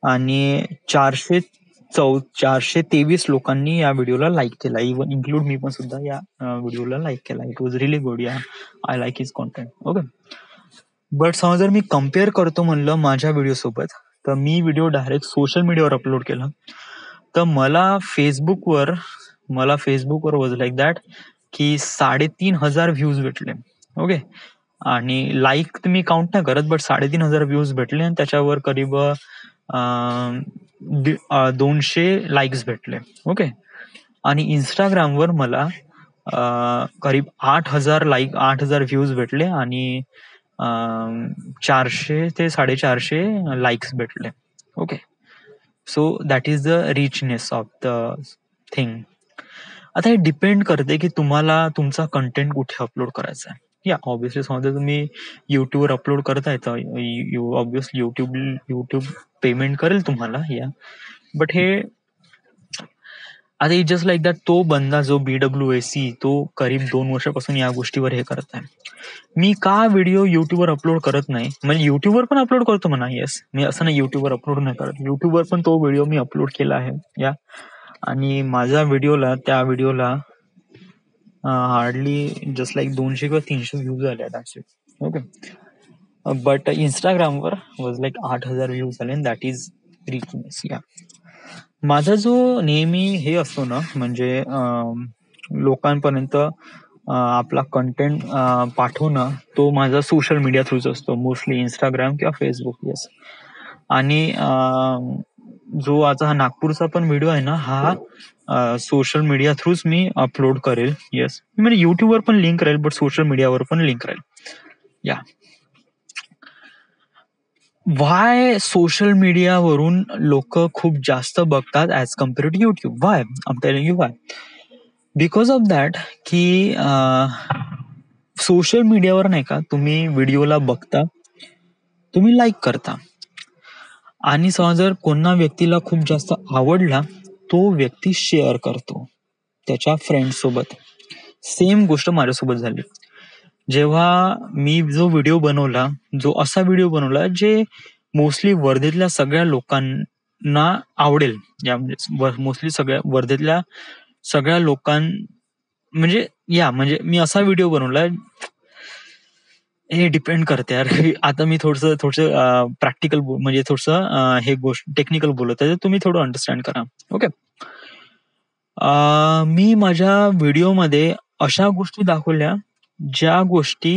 आणि 423 लोकांनी या व्हिडिओला लाईक केला, इव्हन इन्क्लूड मी पण सुद्धा या व्हिडिओला लाईक केला. It was really good. Yeah I like his content. Okay, but समजा जर मी कम्पेअर करतो म्हणलं माझ्या व्हिडिओ सोबत तर मी व्हिडिओ डायरेक्ट सोशल मीडियावर अपलोड केला तर मला फेसबुकवर वॉज लाईक दॅट की 3,500 व्ह्यूज भेटले. ओके, आणि लाईक मी काउंट नाही करत, बट 3,500 व्ह्यूज भेटले आणि त्याच्यावर करीब 200 लाईक्स भेटले. ओके. आणि इंस्टाग्रामवर मला करीब 8,000 व्ह्यूज भेटले आणि 400 ते 450 लाईक्स भेटले. Okay. So that is the richness of the thing. आता हे डिपेंड करते की तुम्हाला तुमचा कंटेंट कुठे अपलोड करायचा आहे. या ऑब्व्हियसली समजा तुम्ही युट्यूबवर अपलोड करताय तर ऑब्व्हियसली युट्यूब पेमेंट करेल तुम्हाला. या बट हे आता इट जस्ट लाईक दॅट, तो बंदा जो BWAC तो करीब 2 वर्षापासून या गोष्टीवर हे करत आहे. मी का व्हिडिओ युट्यूबवर अपलोड करत नाही, म्हणजे युट्यूबवर पण अपलोड करतो म्हणा, येस, मी असं नाही युट्यूबवर अपलोड नाही करत, युट्यूबवर पण तो व्हिडिओ मी अपलोड केला आहे. या आणि माझ्या त्या व्हिडिओला हार्डली जस्ट लाईक 200 किंवा 300 व्ह्यूज आले आहेत. ओके. बट इंस्टाग्रामवर वॉज लाईक 8,000 व्ह्यूज आले अँड दॅट इज रिचनेस. या माझा जो नेहमी हे असतो ना, म्हणजे लोकांपर्यंत आपला कंटेंट पाठवणं, तो माझा सोशल मीडिया थ्रूच असतो, मोस्टली इंस्टाग्राम किंवा फेसबुक. येस. आणि जो आता हा नागपूरचा पण व्हिडिओ आहे ना, हा सोशल मीडिया थ्रूच मी अपलोड करेल. येस, म्हणजे युट्यूबवर पण लिंक राहील, बट सोशल मीडियावर पण लिंक राहील. या वाय सोशल मीडियावरून लोक खूप जास्त बघतात as compare to YouTube. Why? I am telling you why. Because of that की सोशल मीडियावर नाही का, तुम्ही व्हिडिओला बघता, तुम्ही लाईक करता, आणि समजा जर कोणा व्यक्तीला खूप जास्त आवडला, तो व्यक्ती शेअर करतो त्याच्या फ्रेंड सोबत. सेम गोष्ट माझ्यासोबत झाली. जेव्हा मी जो व्हिडिओ बनवला, जो असा व्हिडिओ बनवला जे मोस्टली वर्धेतल्या सगळ्या लोकांना आवडेल, या म्हणजे मोस्टली सगळ्या वर्धेतल्या सगळ्या म्हणजे मी असा व्हिडिओ बनवला, हे डिपेंड करते यार. आता मी थोडस प्रॅक्टिकल म्हणजे थोडस हे गोष्ट टेक्निकल बोलत आहे, तुम्ही थोडं अंडरस्टँड करा. ओके. मी माझ्या व्हिडिओमध्ये अशा गोष्टी दाखवल्या ज्या गोष्टी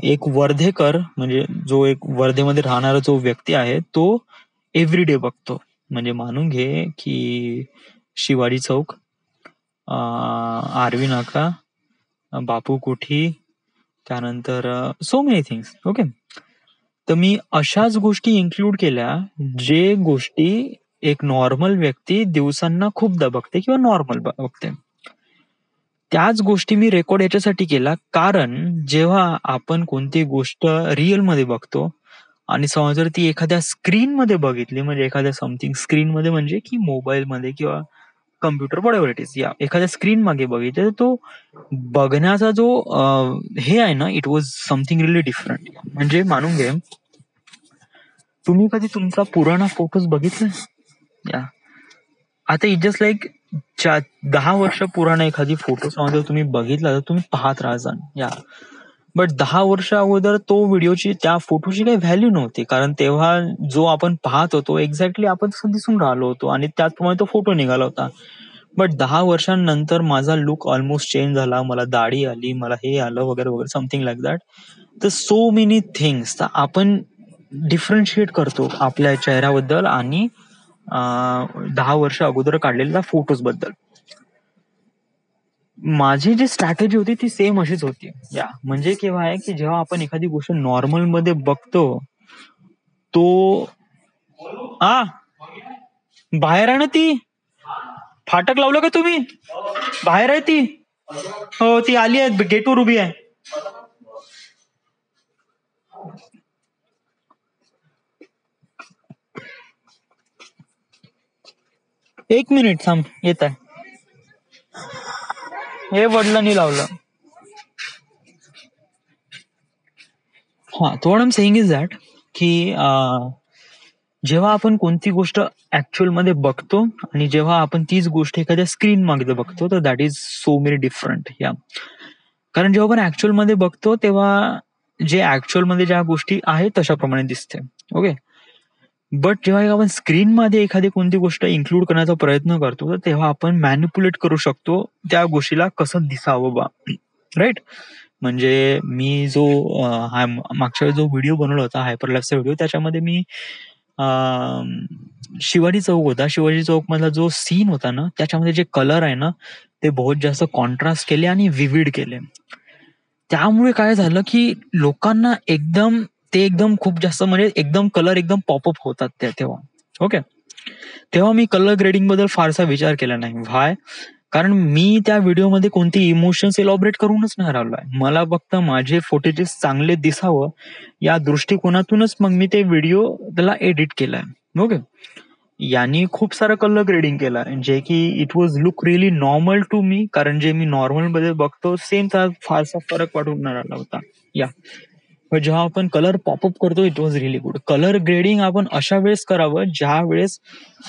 एक वर्धेकर, म्हणजे जो एक वर्धेमध्ये राहणारा जो व्यक्ती आहे, तो एव्हरीडे बघतो. म्हणजे मानून घे की शिवाजी चौक, आरवी नाका, बापू कुठी, त्यानंतर सो मेनी थिंग्स. ओके. तर मी अशाच गोष्टी इन्क्लूड केल्या जे गोष्टी एक नॉर्मल व्यक्ती दिवसांना खूपदा बघते किंवा नॉर्मल बघते. त्याच गोष्टी मी रेकॉर्ड याच्यासाठी केला, कारण जेव्हा आपण कोणती गोष्ट रिअल मध्ये बघतो आणि समजा जर ती एखाद्या स्क्रीन मध्ये बघितली, म्हणजे एखाद्या समथिंग स्क्रीन मध्ये, म्हणजे की मोबाईल मध्ये किंवा कम्प्युटर, व्हॉटएव्हर इट इज, या एखाद्या स्क्रीन मागे बघितलं, तर तो बघण्याचा जो हे आहे ना, it was something really different. म्हणजे मानून घे, तुम्ही कधी तुमचा पुराणा फोटोज बघितला? या आता इट जस्ट लाईक 10 वर्ष पुराणा एखादी फोटो समजा तुम्ही बघितला तर तुम्ही पाहत राहा. या बट 10 वर्ष अगोदर तो व्हिडिओची, त्या फोटोची काही व्हॅल्यू नव्हती, कारण तेव्हा जो आपण पाहत होतो एक्झॅक्टली आपण तसं दिसून राहिलो होतो आणि त्याचप्रमाणे तो फोटो निघाला होता. बट 10 वर्षांनंतर माझा लुक ऑलमोस्ट चेंज झाला, मला दाढी आली, मला हे आलं, वगैरे वगैरे, समथिंग लाईक दॅट. तर सो मेनी थिंग्स, तर आपण डिफरन्शिएट करतो आपल्या चेहऱ्याबद्दल आणि 10 वर्ष अगोदर काढलेल्या फोटोज बद्दल. माझी जी स्ट्रॅटेजी होती ती सेम अशीच होती. या म्हणजे केव्हा आहे की जेव्हा आपण एखादी गोष्ट नॉर्मल मध्ये बघतो, तो बाहेर आहे ना, ती फाटक लावलं का तुम्ही? बाहेर आहे ती. हो, ती आली आहे, गेटवर उभी आहे. एक मिनिट थांब, येत आहे. हे वडिलांनी लावलं. हा, what I am saying is that की जेव्हा आपण कोणती गोष्ट ऍक्च्युअल मध्ये बघतो आणि जेव्हा आपण तीच गोष्ट एखाद्या स्क्रीन मागे बघतो, तर that is so many different. या कारण जेव्हा आपण ऍक्च्युअल मध्ये बघतो तेव्हा जे ऍक्च्युअल मध्ये ज्या गोष्टी आहेत तशाप्रमाणे दिसते. ओके. बट जेव्हा आपण स्क्रीन मध्ये एखादी कोणती गोष्ट इन्क्लूड करण्याचा प्रयत्न करतो, तर तेव्हा आपण मॅनिप्युलेट करू शकतो त्या गोष्टीला कसं दिसावं बा, राईट. म्हणजे मी जो मागच्या वेळी जो व्हिडिओ बनवला होता हायपरलॅपचा व्हिडिओ, त्याच्यामध्ये मी शिवाजी चौक होता, शिवाजी चौक मधला जो सीन होता ना, त्याच्यामध्ये जे कलर आहे ना, ते बहुत जास्त कॉन्ट्रास्ट केले आणि विविड केले. त्यामुळे काय झालं की लोकांना एकदम खूप जास्त म्हणजे एकदम कलर एकदम पॉपअप होतात त्या तेव्हा. ओके. तेव्हा मी कलर ग्रेडिंग बद्दल फारसा विचार केला नाही. व्हाय? कारण मी त्या व्हिडिओमध्ये कोणती इमोशन्स इलॉबरेट करूनच नाही राहिलोय. मला फक्त माझे फुटेजेस चांगले दिसावं या दृष्टिकोनातूनच मग मी ते व्हिडिओ त्याला एडिट केलाय. ओके. यांनी खूप सारं कलर ग्रेडिंग केलं, जे की it was look really normal to me, कारण जे मी नॉर्मल मध्ये बघतो सेम त्यात फारसा फरक वाटून नाही राहिला होता. या पण जेव्हा आपण कलर पॉपअप करतो it was really good. Colour grading आपण अशा वेळेस करावं ज्या वेळेस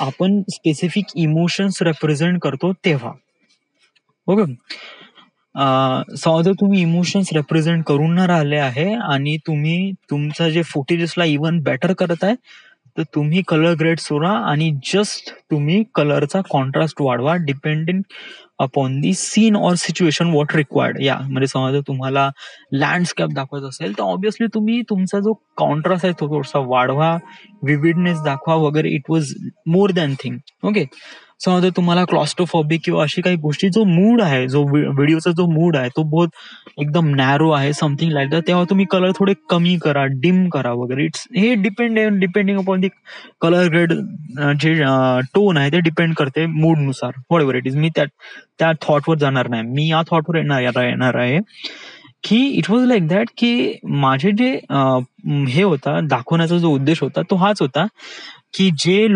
आपण स्पेसिफिक इमोशन्स रेप्रेझेंट करतो तेव्हा. ओके. समजा तुम्ही इमोशन्स रेप्रेझेंट करून न राहिले आहे आणि तुम्ही तुमचं जे फुटेजेसला इव्हन बेटर करत आहे, तर तुम्ही कलर ग्रेड सोडा आणि जस्ट तुम्ही कलरचा कॉन्ट्रास्ट वाढवा depending upon the scene or situation what required. Yeah म्हणजे समजा तुम्हाला लँडस्केप दाखवायचं असेल तर ऑब्व्हियसली तुम्ही तुमचा जो कॉन्ट्रास्ट आहे तो थोडासा वाढवा, विविडनेस दाखवा वगैरे. It was more than thing. Okay. समजा तुम्हाला क्लॉस्ट्रोफोबिक किंवा अशी काही गोष्टी, जो मूड आहे, जो व्हिडिओचा जो मूड आहे तो बहुत एकदम नॅरो आहे, समथिंग लाईक दॅट, तेव्हा तुम्ही कलर थोडे कमी करा, डिम करा वगैरे. हे depending upon the colour grade, जे टोन आहे ते डिपेंड करते मूडनुसार. Whatever it is. मी त्या थॉटवर जाणार नाही. मी या थॉटवर येणार आहे की इट वॉज लाईक दॅट की माझे जे हे होता दाखवण्याचा जो उद्देश होता तो हाच होता की जे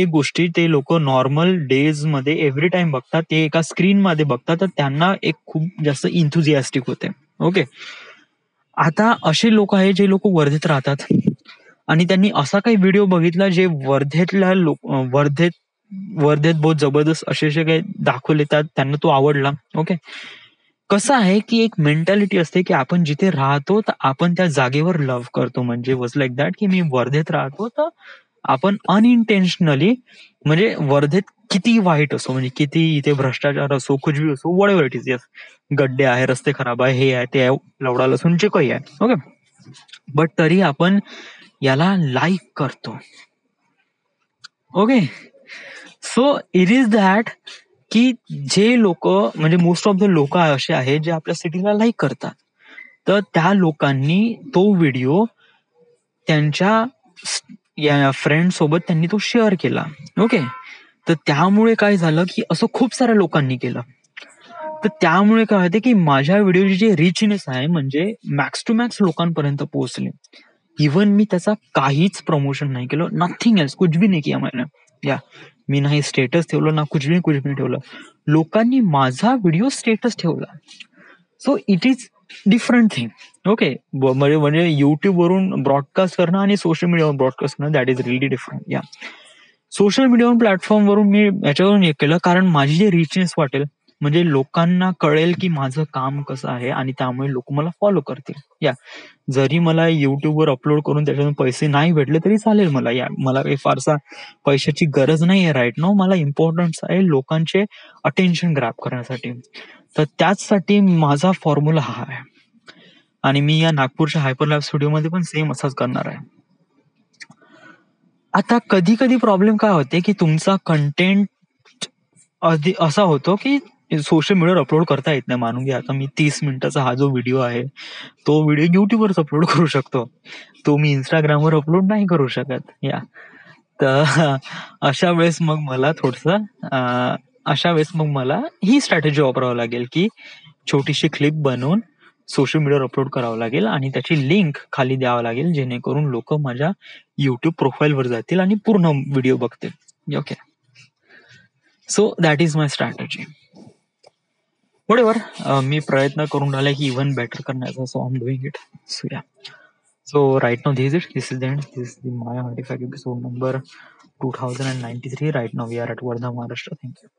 गोष्टी ते लोक नॉर्मल डेज मध्ये एव्हरी टाइम बघतात, ते एका स्क्रीन मध्ये बघतात, तर त्यांना एक खूप जास्त इंथुझियास्टिक होते. ओके. आता असे लोक आहे जे लोक वर्धेत राहतात आणि त्यांनी असा काही व्हिडिओ बघितला जे वर्धेतल्या वर्धेत बहुत जबरदस्त असे काही दाखवले, त्यांना तो आवडला. ओके. कसं आहे की एक मेंटॅलिटी असते की आपण जिथे राहतो तर आपण त्या जागेवर लव्ह करतो. म्हणजे वॉज लाईक दॅट की मी वर्धेत राहतो तर आपण अनइंटेन्शनली, म्हणजे वर्धेत किती वाईट असो, म्हणजे किती इथे भ्रष्टाचार असो, कुछ भी असो, what ever it is, yes, गड्डे आहे, रस्ते खराब आहे, हे आहे, ते आहे, लवडा लसूण जे काही आहे. ओके. बट तरी आपण याला लाईक करतो. Okay. So it is that की जे लोक, म्हणजे मोस्ट ऑफ द लोक असे आहेत जे आपल्या सिटीला लाईक करतात, तर त्या लोकांनी तो व्हिडिओ त्यांच्या फ्रेंड सोबत त्यांनी तो शेअर केला. ओके. तर त्यामुळे काय झालं की असं खूप साऱ्या लोकांनी केलं, तर त्यामुळे काय होते की माझ्या व्हिडिओची जे रिचनेस आहे म्हणजे मॅक्स टू मॅक्स लोकांपर्यंत पोहोचले. इव्हन मी त्याचा काहीच प्रमोशन नाही केलं, नथिंग एल्स, कुछ भी नाही किया मैंने. या मी नाही स्टेटस ठेवलं ना, कुछ भी नाही ठेवलं. लोकांनी माझा व्हिडिओ स्टेटस ठेवला. So it is different thing. Okay. म्हणजे युट्यूब वरून ब्रॉडकास्ट करणं आणि सोशल मीडियावर ब्रॉडकास्ट करणं, दॅट इज रिअली डिफरंट. या सोशल मीडियावर प्लॅटफॉर्मवरून मी याच्यावरून हे केलं कारण माझी जे रिचनेस वाटेल, म्हणजे लोकांना कळेल की माझं काम कसं आहे आणि त्यामुळे लोक मला फॉलो करतील. या जरी मला युट्यूबवर अपलोड करून त्याच्यातून पैसे नाही भेटले तरी चालेल मला. या मला काही फारसा पैशाची गरज नाही आहे राईट नाऊ. मला इम्पॉर्टन्स आहे लोकांचे अटेन्शन ग्रॅब करण्यासाठी. तर त्याचसाठी माझा फॉर्म्युला हा आहे आणि मी या नागपूरच्या हायपरलॅब स्टुडिओमध्ये पण सेम असाच करणार आहे. आता कधी कधी प्रॉब्लेम काय होते की तुमचा कंटेंट असा होतो की सोशल मीडियावर अपलोड करता येत नाही. मानून घ्या आता मी 30 मिनिटाचा हा जो व्हिडिओ आहे तो व्हिडिओ युट्यूबवरच अपलोड करू शकतो, तो मी इंस्टाग्रामवर अपलोड नाही करू शकत. या तर अशा वेळेस मग मला ही स्ट्रॅटेजी वापरावं लागेल की छोटीशी क्लिप बनवून सोशल मीडियावर अपलोड करावं लागेल आणि त्याची लिंक खाली द्यावं लागेल, जेणेकरून लोक माझ्या युट्यूब प्रोफाईलवर जातील आणि पूर्ण व्हिडिओ बघतील. Okay. So that is my strategy. Whatever, मी प्रयत्न करून राहिला की इव्हन बेटर करण्याचा. So I am doing it. So yeah. So right now this is the end. This is the Maya 95 episode number 2093. Right now we are at Wardha, Maharashtra. Thank you.